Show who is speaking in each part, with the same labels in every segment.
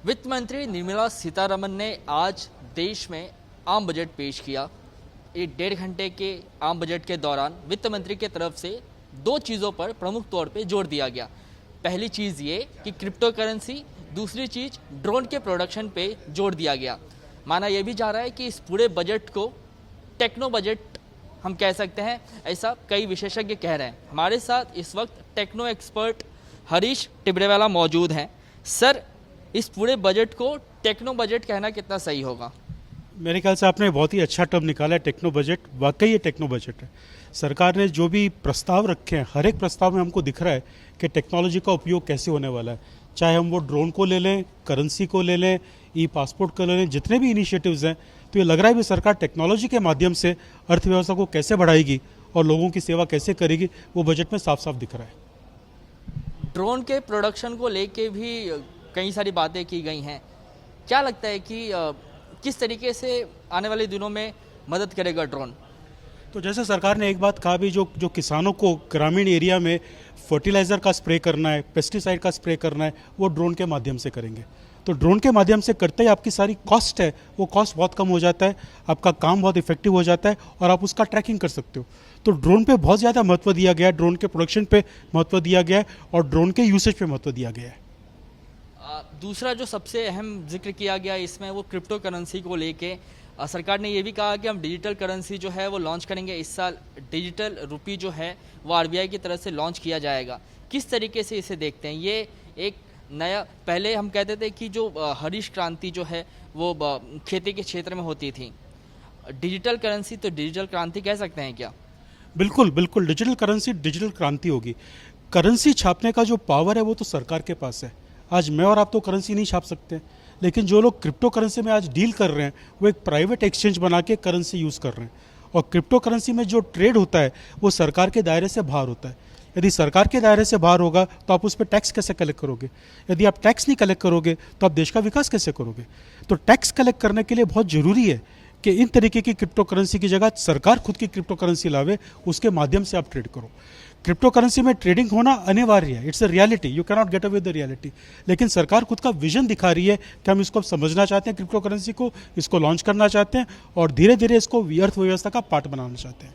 Speaker 1: वित्त मंत्री निर्मला सीतारमण ने आज देश में आम बजट पेश किया। ये 1.5 घंटे के आम बजट के दौरान वित्त मंत्री की तरफ से दो चीज़ों पर प्रमुख तौर पे जोर दिया गया। पहली चीज़ ये कि क्रिप्टो करेंसी, दूसरी चीज़ ड्रोन के प्रोडक्शन पे जोर दिया गया। माना यह भी जा रहा है कि इस पूरे बजट को टेक्नो बजट हम कह सकते हैं, ऐसा कई विशेषज्ञ कह रहे हैं। हमारे साथ इस वक्त टेक्नो एक्सपर्ट हरीश टिबरेवाला मौजूद हैं। सर, इस पूरे बजट को टेक्नो बजट कहना कितना सही होगा?
Speaker 2: मेरे ख्याल से आपने बहुत ही अच्छा टर्म निकाला है, टेक्नो बजट। वाकई ये टेक्नो बजट है। सरकार ने जो भी प्रस्ताव रखे हैं, हर एक प्रस्ताव में हमको दिख रहा है कि टेक्नोलॉजी का उपयोग कैसे होने वाला है। चाहे हम वो ड्रोन को ले लें, करेंसी को ले लें, ई पासपोर्ट को ले लें, जितने भी इनिशिएटिव्स हैं, तो ये लग रहा है भी सरकार टेक्नोलॉजी के माध्यम से अर्थव्यवस्था को कैसे बढ़ाएगी और लोगों की सेवा कैसे करेगी, वो बजट में साफ साफ दिख रहा है।
Speaker 1: ड्रोन के प्रोडक्शन को लेके भी कई सारी बातें की गई हैं। क्या लगता है कि किस तरीके से आने वाले दिनों में मदद करेगा ड्रोन?
Speaker 2: तो जैसे सरकार ने एक बात कहा भी, जो किसानों को ग्रामीण एरिया में फर्टिलाइज़र का स्प्रे करना है, पेस्टिसाइड का स्प्रे करना है, वो ड्रोन के माध्यम से करेंगे। तो ड्रोन के माध्यम से करते ही आपकी सारी कॉस्ट है, वो कॉस्ट बहुत कम हो जाता है, आपका काम बहुत इफेक्टिव हो जाता है और आप उसका ट्रैकिंग कर सकते हो। तो ड्रोन पे बहुत ज़्यादा महत्व दिया गया है, ड्रोन के प्रोडक्शन पे महत्व दिया गया है और ड्रोन के यूसेज पे महत्व दिया गया है।
Speaker 1: दूसरा जो सबसे अहम जिक्र किया गया इसमें, वो क्रिप्टो करेंसी को लेके सरकार ने ये भी कहा कि हम डिजिटल करेंसी जो है वो लॉन्च करेंगे। इस साल डिजिटल रुपी जो है वो आरबीआई की तरफ से लॉन्च किया जाएगा। किस तरीके से इसे देखते हैं? ये एक नया, पहले हम कहते थे कि जो हरित क्रांति जो है वो खेती के क्षेत्र में होती थी। डिजिटल करेंसी तो डिजिटल क्रांति कह सकते हैं क्या?
Speaker 2: बिल्कुल बिल्कुल, डिजिटल करेंसी डिजिटल क्रांति होगी। करेंसी छापने का जो पावर है वो तो सरकार के पास है। आज मैं और आप तो करेंसी नहीं छाप सकते, लेकिन जो लोग क्रिप्टो करेंसी में आज डील कर रहे हैं वो एक प्राइवेट एक्सचेंज बना के करेंसी यूज़ कर रहे हैं। और क्रिप्टो करेंसी में जो ट्रेड होता है वो सरकार के दायरे से बाहर होता है। यदि सरकार के दायरे से बाहर होगा तो आप उस पर टैक्स कैसे कलेक्ट करोगे? यदि आप टैक्स नहीं कलेक्ट करोगे तो आप देश का विकास कैसे करोगे? तो टैक्स कलेक्ट करने के लिए बहुत ज़रूरी है कि इन तरीके की क्रिप्टो करेंसी की जगह सरकार खुद की क्रिप्टो करेंसी लावे, उसके माध्यम से आप ट्रेड करो। क्रिप्टो करेंसी में ट्रेडिंग होना अनिवार्य है, it's a reality, you can not get away the reality. लेकिन सरकार खुद का विजन दिखा रही है कि हम इसको समझना चाहते हैं, क्रिप्टो करेंसी को, इसको लॉन्च करना चाहते हैं और धीरे धीरे इसको अर्थव्यवस्था का पार्ट बनाना चाहते हैं।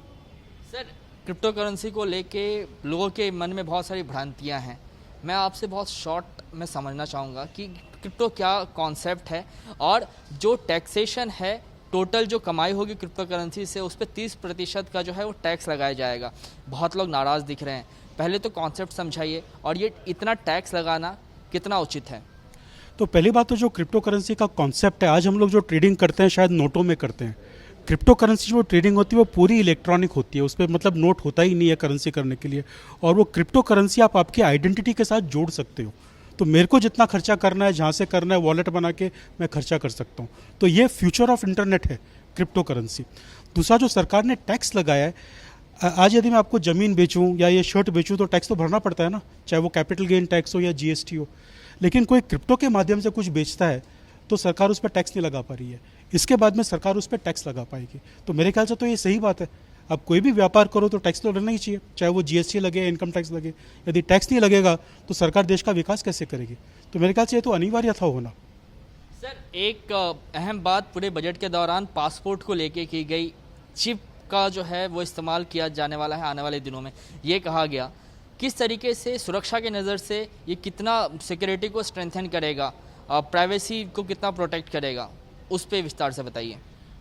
Speaker 1: सर, क्रिप्टो करेंसी को लेके लोगों के मन में बहुत सारी भ्रांतियां हैं। मैं आपसे बहुत शॉर्ट में समझना चाहूँगा कि क्रिप्टो क्या कॉन्सेप्ट है और जो टैक्सेशन है, टोटल जो कमाई होगी क्रिप्टो करेंसी से, उस पर 30% का जो है वो टैक्स लगाया जाएगा। बहुत लोग नाराज़ दिख रहे हैं। पहले तो कॉन्सेप्ट समझाइए और ये इतना टैक्स लगाना कितना उचित है?
Speaker 2: तो पहली बात तो जो क्रिप्टो करेंसी का कॉन्सेप्ट है, आज हम लोग जो ट्रेडिंग करते हैं शायद नोटों में करते हैं। क्रिप्टो करेंसी जो ट्रेडिंग होती है वो पूरी इलेक्ट्रॉनिक होती है, उस पर मतलब नोट होता ही नहीं है करेंसी करने के लिए। और वो क्रिप्टो करेंसी आप आपकी आइडेंटिटी के साथ जोड़ सकते हो। तो मेरे को जितना खर्चा करना है, जहाँ से करना है, वॉलेट बना के मैं खर्चा कर सकता हूँ। तो ये फ्यूचर ऑफ इंटरनेट है क्रिप्टो करेंसी। दूसरा जो सरकार ने टैक्स लगाया है, आज यदि मैं आपको ज़मीन बेचूं या ये शर्ट बेचूं तो टैक्स तो भरना पड़ता है ना, चाहे वो कैपिटल गेन टैक्स हो या जीएसटी हो। लेकिन कोई क्रिप्टो के माध्यम से कुछ बेचता है तो सरकार उस पर टैक्स नहीं लगा पा रही है। इसके बाद में सरकार उस पर टैक्स लगा पाएगी। तो मेरे ख्याल से तो ये सही बात है। अब कोई भी व्यापार करो तो टैक्स तो लगना ही चाहिए, चाहे वो जीएसटी लगे, इनकम टैक्स लगे। यदि टैक्स नहीं लगेगा तो सरकार देश का विकास कैसे करेगी? तो मेरे ख्याल से ये तो अनिवार्य था होना।
Speaker 1: सर, एक अहम बात पूरे बजट के दौरान पासपोर्ट को लेके की गई। चिप का जो है वो इस्तेमाल किया जाने वाला है आने वाले दिनों में, ये कहा गया। किस तरीके से सुरक्षा की नज़र से ये कितना सिक्योरिटी को स्ट्रेंथन करेगा, प्राइवेसी को कितना प्रोटेक्ट करेगा, उस पर विस्तार से बताइए।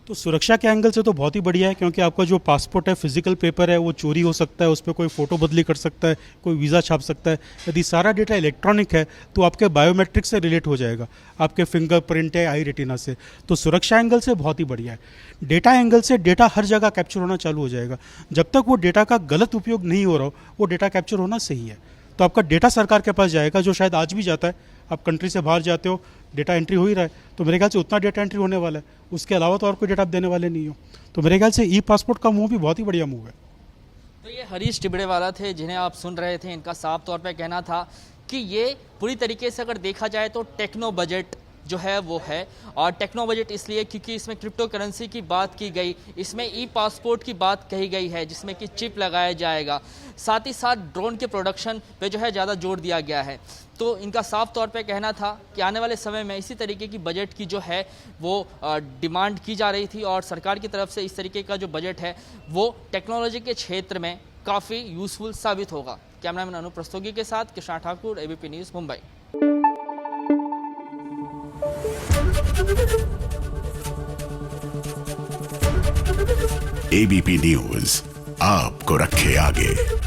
Speaker 2: तो सुरक्षा के एंगल से तो बहुत ही बढ़िया है, क्योंकि आपका जो पासपोर्ट है, फिजिकल पेपर है, वो चोरी हो सकता है, उस पर कोई फ़ोटो बदली कर सकता है, कोई वीज़ा छाप सकता है। यदि सारा डेटा इलेक्ट्रॉनिक है तो आपके बायोमेट्रिक से रिलेट हो जाएगा, आपके फिंगरप्रिंट है, आई रेटिना से। तो सुरक्षा एंगल से बहुत ही बढ़िया है। डेटा एंगल से डेटा हर जगह कैप्चर होना चालू हो जाएगा। जब तक वो डेटा का गलत उपयोग नहीं हो रहा हो, वो डेटा कैप्चर होना सही है। तो आपका डेटा सरकार के पास जाएगा, जो शायद आज भी जाता है। आप कंट्री से बाहर जाते हो, डेटा एंट्री हो ही रहा है, तो मेरे ख्याल से उतना डेटा एंट्री होने वाला है। उसके अलावा तो और कोई डेटा आप देने वाले नहीं हो। तो मेरे ख्याल से ई पासपोर्ट का मूव भी बहुत ही बढ़िया मूव है।
Speaker 1: तो ये हरीश टिबरेवाला थे जिन्हें आप सुन रहे थे। इनका साफ तौर पे कहना था कि ये पूरी तरीके से अगर देखा जाए तो टेक्नो बजट जो है वो है। और टेक्नो बजट इसलिए क्योंकि इसमें क्रिप्टो करेंसी की बात की गई, इसमें ई पासपोर्ट की बात कही गई है जिसमें कि चिप लगाया जाएगा, साथ ही साथ ड्रोन के प्रोडक्शन पे जो है ज़्यादा जोर दिया गया है। तो इनका साफ तौर पे कहना था कि आने वाले समय में इसी तरीके की बजट की जो है वो डिमांड की जा रही थी और सरकार की तरफ से इस तरीके का जो बजट है वो टेक्नोलॉजी के क्षेत्र में काफ़ी यूजफुल साबित होगा। कैमरामैन अनुप प्रस्तोगी के साथ Krishna Thakur, ABP news, Mumbai.
Speaker 3: ABP news आपको रखे आगे।